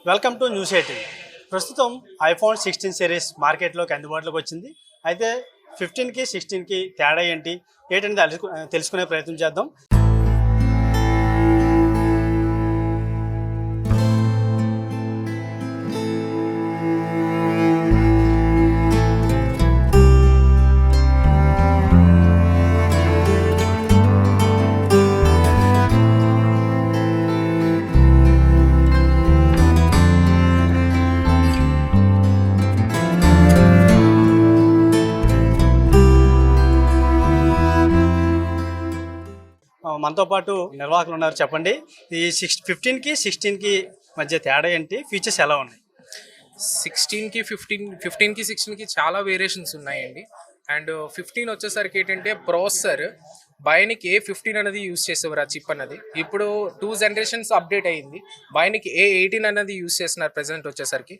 Welcome to news 18. ప్రస్తుతం iPhone 16 series మార్కెట్లోకి అందుబాటులోకి వచ్చింది. అయితే 15కి 16కి తేడా ఏంటనేది తెలుసుకునే ప్రయత్నం చేద్దాం. మనతో పాటు నిర్వాహకులు ఉన్నారు. చెప్పండి, ఈ 15కి 16కి మధ్య తేడా ఏంటి, ఫీచర్స్ ఎలా ఉన్నాయి? 16కి 15కి 16కి చాలా వేరియేషన్స్ ఉన్నాయండి. అండ్ 15 వచ్చేసరికి ఏంటంటే ప్రాసెసర్ బయోనిక్ A15 అనేది యూస్ చేసేవారు. ఆ చిప్ అన్నది ఇప్పుడు 2 జనరేషన్స్ అప్డేట్ అయ్యింది. బయోనిక్ A18 అనేది యూస్ చేస్తున్నారు ప్రెసెంట్ వచ్చేసరికి.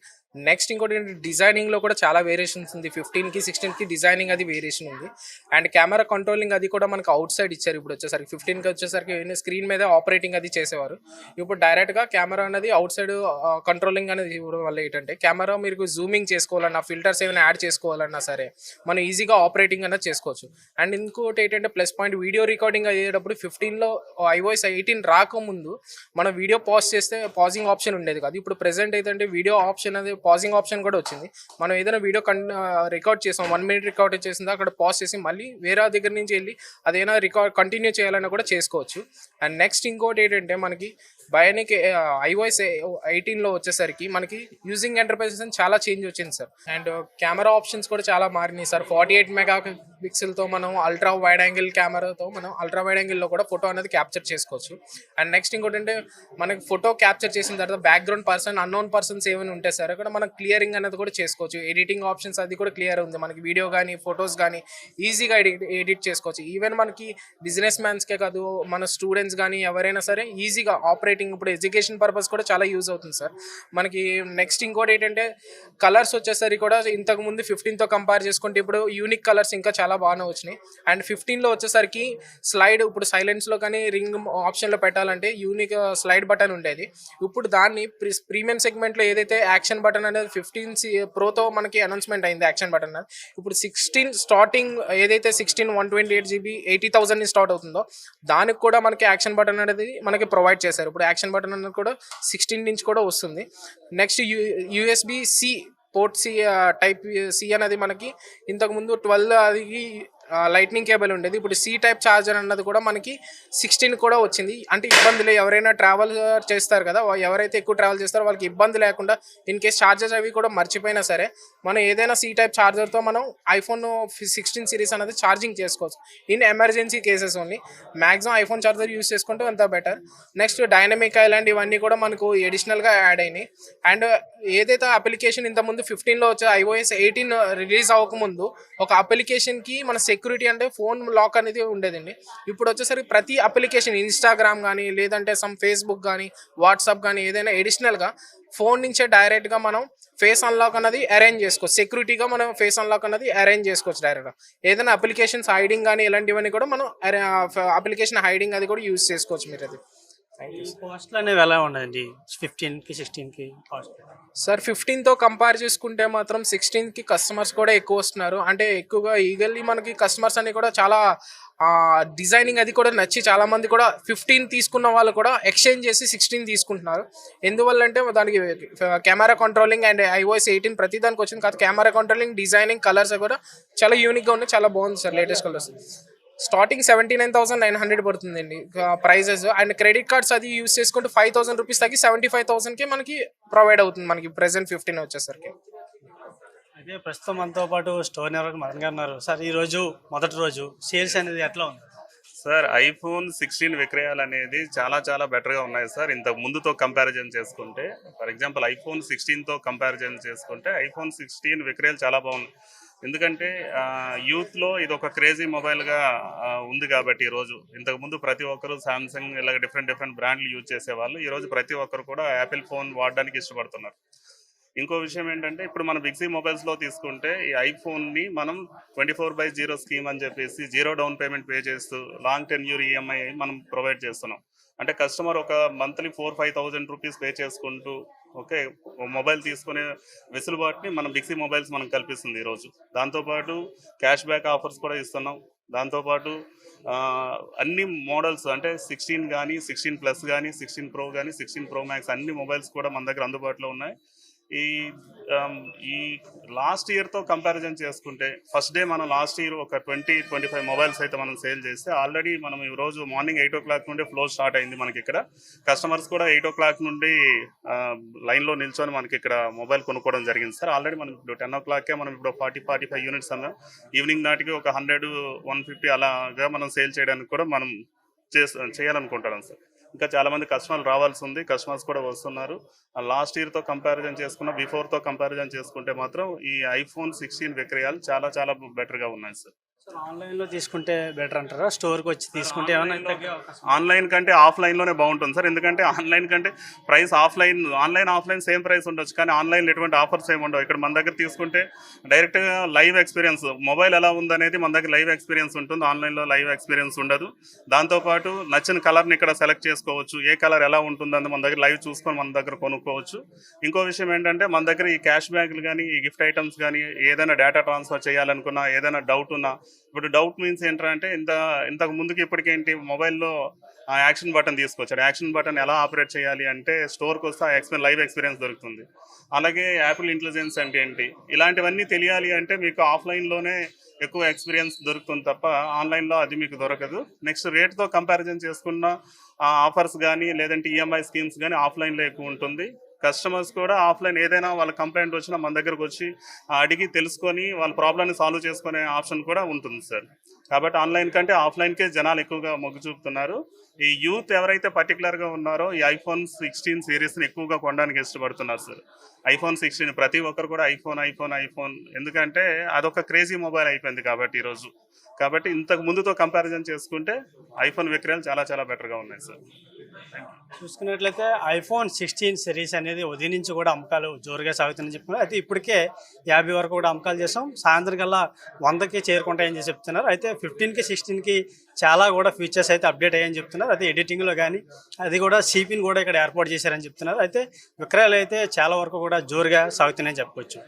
నెక్స్ట్ ఇంకోటి డిజైనింగ్లో కూడా చాలా వేరియేషన్స్ ఉంది. 15కి 16కి డిజైనింగ్ అది వేరియేషన్ ఉంది. అండ్ కెమెరా కంట్రోలింగ్ అది కూడా మనకు అవుట్ సైడ్ ఇచ్చారు. ఇప్పుడు వచ్చేసరికి 15కి వచ్చేసరికి స్క్రీన్ మీద ఆపరేటింగ్ అది చేసేవారు. ఇప్పుడు డైరెక్ట్గా కెమెరా అనేది అవుట్ సైడ్ కంట్రోలింగ్ అనేది ఇవ్వడం వల్ల ఏంటంటే కెమెరా మీరు జూమింగ్ చేసుకోవాలన్నా, ఫిల్టర్స్ ఏమైనా యాడ్ చేసుకోవాలన్నా సరే మనం ఈజీగా ఆపరేటింగ్ అనేది చేసుకోవచ్చు. అండ్ ఇంకోటి ఏంటంటే ప్లస్ పాయింట్, వీడియో రికార్డింగ్ అయ్యేటప్పుడు 15లో iOS 18 రాకముందు మనం వీడియో పాజ్ చేస్తే పాజింగ్ ఆప్షన్ ఉండేది కాదు. ఇప్పుడు ప్రెసెంట్ ఏంటంటే వీడియో ఆప్షన్ అనేది పాజింగ్ ఆప్షన్ కూడా వచ్చింది. మనం ఏదైనా వీడియో రికార్డ్ చేసాం, 1 minute రికార్డ్ చేసిందా అక్కడ పాజ్ చేసి మళ్ళీ వేరే దగ్గర నుంచి వెళ్ళి అదేనా కంటిన్యూ చేయాలన్నా కూడా చేసుకోవచ్చు. అండ్ నెక్స్ట్ ఇంకోటి ఏంటంటే మనకి బయోనిక్ iOS 18లో వచ్చేసరికి మనకి యూజింగ్ ఇంటర్ఫేస్ చాలా చేంజ్ వచ్చింది సార్. అండ్ కెమెరా ఆప్షన్స్ కూడా చాలా మారినాయి సార్. 48 మెగాపిక్సెల్తో మనం అల్ట్రా వైడ్ యాంగిల్ కెమెరాతో మనం అల్ట్రా వైడ్ యాంగిల్లో కూడా ఫోటో అనేది క్యాప్చర్ చేసుకోవచ్చు. అండ్ నెక్స్ట్ ఇంకోటి అంటే మనకి ఫోటో క్యాప్చర్ చేసిన తర్వాత బ్యాక్గ్రౌండ్ పర్సన్, అన్నోన్ పర్సన్స్ ఏమైనా ఉంటాయి సార్, అక్కడ మనం క్లియరింగ్ అనేది కూడా చేసుకోవచ్చు. ఎడిటింగ్ ఆప్షన్స్ అది కూడా క్లియర్ ఉంది. మనకి వీడియో కానీ ఫొటోస్ కానీ ఈజీగా ఎడిట్ చేసుకోవచ్చు. ఈవెన్ మనకి బిజినెస్ మ్యాన్స్కే కాదు, మన స్టూడెంట్స్ కానీ ఎవరైనా సరే ఈజీగా ఆపరేటింగ్, ఇప్పుడు ఎడ్యుకేషన్ పర్పస్ కూడా చాలా యూజ్ అవుతుంది సార్ మనకి. నెక్స్ట్ ఇంకోటి ఏంటంటే కలర్స్ వచ్చేసరికి కూడా ఇంతకు ముందు 15తో కంపేర్ చేసుకుంటే ఇప్పుడు యూనిక్ కలర్స్ ఇంకా చాలా బాగానే వచ్చినాయి. అండ్ 15లో వచ్చేసరికి స్లైడ్, ఇప్పుడు సైలెన్స్లో కానీ రింగ్ ఆప్షన్లో పెట్టాలంటే యూనిక్ స్లైడ్ బటన్ ఉండేది. ఇప్పుడు దాన్ని ప్రీమియం సెగ్మెంట్లో ఏదైతే యాక్షన్ బటన్ అనేది 15 ప్రోతో మనకి అనౌన్స్మెంట్ అయింది యాక్షన్ బటన్ అనేది. ఇప్పుడు 16 స్టార్టింగ్ ఏదైతే 16 128GB 80,000 స్టార్ట్ అవుతుందో దానికి కూడా మనకి యాక్షన్ బటన్ అనేది మనకి ప్రొవైడ్ చేశారు. ఇప్పుడు యాక్షన్ బటన్ అనేది కూడా 16 నుంచి కూడా వస్తుంది. Next USB-C port C type C అనేది మనకి ఇంతకుముందు 12 అది లైట్నింగ్ కేబుల్ ఉండేది. ఇప్పుడు C టైప్ ఛార్జర్ అన్నది కూడా మనకి 16 కూడా వచ్చింది. అంటే ఇబ్బందులు, ఎవరైనా ట్రావెల్ చేస్తారు కదా, ఎవరైతే ఎక్కువ ట్రావెల్ చేస్తారో వాళ్ళకి ఇబ్బంది లేకుండా ఇన్ కేస్ ఛార్జర్స్ అవి కూడా మర్చిపోయినా సరే మనం ఏదైనా C టైప్ ఛార్జర్తో మనం ఐఫోన్ 16 సిరీస్ అనేది ఛార్జింగ్ చేసుకోవచ్చు. In emergency cases only. Maximum iPhone charger use చేసుకుంటే అంత బెటర్. నెక్స్ట్ డైనమిక్ ఐలాండ్ ఇవన్నీ కూడా మనకు ఎడిషనల్గా యాడ్ అయినాయి. అండ్ ఏదైతే అప్లికేషన్ ఇంతకుముందు 15లో వచ్చే iOS 18 రిలీజ్ అవ్వకముందు ఒక అప్లికేషన్కి మన సెక్యూరిటీ అంటే ఫోన్ లాక్ అనేది ఉండేదండి. ఇప్పుడు వచ్చేసరికి ప్రతి అప్లికేషన్, ఇన్స్టాగ్రామ్ కానీ లేదంటే ఫేస్బుక్ కానీ వాట్సాప్ కానీ ఏదైనా ఎడిషనల్గా ఫోన్ నుంచే డైరెక్ట్గా మనం ఫేస్ అన్లాక్ అనేది అరేంజ్ చేసుకోవచ్చు. సెక్యూరిటీగా మనం ఫేస్ అన్లాక్ అనేది అరేంజ్ చేసుకోవచ్చు డైరెక్ట్గా. ఏదైనా అప్లికేషన్స్ హైడింగ్ కానీ ఇలాంటివన్నీ కూడా మనం అప్లికేషన్ హైడింగ్ అది కూడా యూజ్ చేసుకోవచ్చు మీరు. అది కాస్ట్లు అనేవి ఎలా ఉన్నాయండి 15కి 16కి కాస్ట్? సార్ 15తో కంపేర్ చేసుకుంటే మాత్రం 16కి కస్టమర్స్ కూడా ఎక్కువ వస్తున్నారు. అంటే ఎక్కువగా ఈగల్లీ మనకి కస్టమర్స్ అని కూడా చాలా డిజైనింగ్ అది కూడా నచ్చి చాలామంది కూడా 15 తీసుకున్న వాళ్ళు కూడా ఎక్స్చేంజ్ చేసి 16 తీసుకుంటున్నారు. ఎందువల్ల అంటే దానికి కెమెరా కంట్రోలింగ్ అండ్ iOS 18 ప్రతి దానికి వచ్చింది కాదు. కెమెరా కంట్రోలింగ్, డిజైనింగ్, కలర్స్ కూడా చాలా యూనిక్గా ఉన్నాయి, చాలా బాగుంది సార్. లేటెస్ట్ కలర్స్ స్టార్టింగ్ 79,900 పడుతుందండి ప్రైజెస్. అండ్ క్రెడిట్ కార్డ్స్ అది యూస్ చేసుకుంటే 5,000 రూపీస్ తగ్గి 75,000కి మనకి ప్రొవైడ్ అవుతుంది మనకి ప్రెసెంట్ 15 వచ్చేసరికి. అయితే ప్రస్తుతం మనతో పాటు స్టోర్ నిర్వాహకులు మదన్ గారు ఉన్నారు. సార్, ఈరోజు మొదటి రోజు సేల్స్ అనేది ఎట్లా ఉంది సార్? ఐఫోన్ 16 విక్రయాలు అనేది చాలా చాలా బెటర్గా ఉన్నాయి సార్. ఇంతకు ముందుతో కంపారిజన్ చేసుకుంటే, ఫర్ ఎగ్జాంపుల్ ఐఫోన్ 16తో కంపారిజన్ చేసుకుంటే ఐఫోన్ 16 విక్రయాలు చాలా బాగున్నాయి. ఎందుకంటే యూత్లో ఇది ఒక క్రేజీ మొబైల్గా ఉంది కాబట్టి ఈరోజు. ఇంతకుముందు ప్రతి ఒక్కరు శాంసంగ్ ఇలాగ డిఫరెంట్ బ్రాండ్లు యూజ్ చేసేవాళ్ళు. ఈరోజు ప్రతి ఒక్కరు కూడా యాపిల్ ఫోన్ వాడడానికి ఇష్టపడుతున్నారు. ఇంకో విషయం ఏంటంటే, ఇప్పుడు మన బిగ్సీ మొబైల్స్లో తీసుకుంటే ఈ ఐఫోన్ని మనం 24/0 స్కీమ్ అని చెప్పేసి 0 డౌన్ పేమెంట్ పే చేస్తూ లాంగ్ టెన్యూర్ ఈఎంఐ మనం ప్రొవైడ్ చేస్తున్నాం. అంటే కస్టమర్ ఒక మంత్లీ 4-5,000 రూపీస్ పే చేసుకుంటూ ఓకే, మొబైల్ తీసుకునే వెసులుబాటుని మనం బిక్సీ మొబైల్స్ మనం కల్పిస్తుంది ఈరోజు. దాంతోపాటు క్యాష్ బ్యాక్ ఆఫర్స్ కూడా ఇస్తున్నాం. దాంతోపాటు అన్ని మోడల్స్ అంటే 16 కానీ 16+ కానీ 16 Pro కానీ 16 Pro Max అన్ని మొబైల్స్ కూడా మన దగ్గర అందుబాటులో ఉన్నాయి. ఈ ఈ లాస్ట్ ఇయర్తో కంపారిజన్ చేసుకుంటే ఫస్ట్ డే మనం లాస్ట్ ఇయర్ ఒక 20-25 మొబైల్స్ అయితే మనం సేల్ చేస్తే ఆల్రెడీ మనం ఈరోజు మార్నింగ్ 8 o'clock నుండి ఫ్లో స్టార్ట్ అయింది మనకి ఇక్కడ. కస్టమర్స్ కూడా 8 o'clock నుండి లైన్లో నిల్చొని మనకి ఇక్కడ మొబైల్ కొనుక్కోవడం జరిగింది సార్. ఆల్రెడీ మనం ఇప్పుడు 10 o'clockకే మనం ఇప్పుడు 40-45 యూనిట్స్ అన్నాం. ఈవినింగ్ నాటికి ఒక 100-150 అలాగా మనం సేల్ చేయడానికి కూడా మనం చేయాలనుకుంటున్నాం సార్. ఇంకా చాలామంది కస్టమర్లు రావాల్సి ఉంది, కస్టమర్స్ కూడా వస్తున్నారు. లాస్ట్ ఇయర్తో కంపారిజన్ చేసుకున్న బిఫోర్తో కంపారిజన్ చేసుకుంటే మాత్రం ఈ iPhone 16 విక్రయాలు చాలా చాలా బెటర్గా ఉన్నాయి సార్. ఆన్లైన్లో తీసుకుంటే బెటర్ అంటారా, స్టోర్కి వచ్చి తీసుకుంటే ఏమన్నా తగ్గే అవకాశం? ఆన్లైన్ కంటే ఆఫ్లైన్లోనే బాగుంటుంది సార్. ఎందుకంటే ఆన్లైన్ కంటే ప్రైస్ ఆఫ్లైన్ సేమ్ ప్రైస్ ఉండొచ్చు, కానీ ఆన్లైన్లో ఎటువంటి ఆఫర్స్ ఏమి ఉండవు. ఇక్కడ మన దగ్గర తీసుకుంటే డైరెక్ట్గా లైవ్ ఎక్స్పీరియన్స్, మొబైల్ ఎలా ఉందనేది మన దగ్గర లైవ్ ఎక్స్పీరియన్స్ ఉంటుంది. ఆన్లైన్లో లైవ్ ఎక్స్పీరియన్స్ ఉండదు. దాంతోపాటు నచ్చిన కలర్ని ఇక్కడ సెలెక్ట్ చేసుకోవచ్చు, ఏ కలర్ ఎలా ఉంటుందని మన దగ్గర లైవ్ చూసుకొని మన దగ్గర కొనుక్కోవచ్చు. ఇంకో విషయం ఏంటంటే మన దగ్గర ఈ క్యాష్ బ్యాక్లు కానీ ఈ గిఫ్ట్ ఐటమ్స్ కానీ ఏదైనా డేటా ట్రాన్స్ఫర్ చేయాలనుకున్నా, ఏదైనా డౌట్ ఉన్నా, ఇప్పుడు డౌట్ మీన్స్ ఏంటంటే ఇంతకు ముందుకి ఇప్పటికేంటి మొబైల్లో యాక్షన్ బటన్ తీసుకొచ్చాడు. యాక్షన్ బటన్ ఎలా ఆపరేట్ చేయాలి అంటే స్టోర్కి వస్తే లైవ్ ఎక్స్పీరియన్స్ దొరుకుతుంది. అలాగే యాపిల్ ఇంటెలిజెన్స్ అంటే ఏంటి, ఇలాంటివన్నీ తెలియాలి అంటే మీకు ఆఫ్లైన్లోనే ఎక్కువ ఎక్స్పీరియన్స్ దొరుకుతుంది తప్ప ఆన్లైన్లో అది మీకు దొరకదు. నెక్స్ట్ రేట్తో కంపారిజన్ చేసుకున్న ఆఫర్స్ కానీ లేదంటే ఈఎంఐ స్కీమ్స్ కానీ ఆఫ్లైన్లో ఎక్కువ ఉంటుంది. కస్టమర్స్ కూడా ఆఫ్లైన్ ఏదైనా వాళ్ళ కంప్లైంట్ వచ్చినా మన దగ్గరకు వచ్చి అడిగి తెలుసుకొని వాళ్ళ ప్రాబ్లమ్ని సాల్వ్ చేసుకునే ఆప్షన్ కూడా ఉంటుంది సార్. కాబట్టి ఆన్లైన్ కంటే ఆఫ్లైన్కే జనాలు ఎక్కువగా మొగ్గు చూపుతున్నారు. ఈ యూత్ ఎవరైతే పర్టికులర్గా ఉన్నారో ఈ iPhone 16 సిరీస్ని ఎక్కువగా కొనడానికి ఇష్టపడుతున్నారు సార్. iPhone 16 ప్రతి ఒక్కరు కూడా ఐఫోన్, ఎందుకంటే అదొక క్రేజీ మొబైల్ అయిపోయింది కాబట్టి ఈరోజు. కాబట్టి ఇంతకు ముందుతో కంపారిజన్ చేసుకుంటే iPhone విక్రయాలు చాలా చాలా బెటర్గా ఉన్నాయి సార్. చూసుకున్నట్లయితే iPhone 16 సిరీస్ అనేది ఉదయం నుంచి కూడా అమ్మకాలు జోరుగా సాగుతుందని చెప్తున్నారు. అయితే ఇప్పటికే 50 వరకు కూడా అమ్మకాలు చేసాం, సాయంత్రం కల్లా 100కి చేరుకుంటాయని చెప్తున్నారు. అయితే 15కి 16కి చాలా కూడా ఫీచర్స్ అయితే అప్డేట్ అయ్యాయని చెప్తున్నారు. అయితే ఎడిటింగ్లో కానీ అది కూడా సిపిని కూడా ఇక్కడ ఏర్పాటు చేశారని చెప్తున్నారు. అయితే విక్రయాలు అయితే చాలా వరకు కూడా జోరుగా సాగుతున్నాయని చెప్పుకోవచ్చు.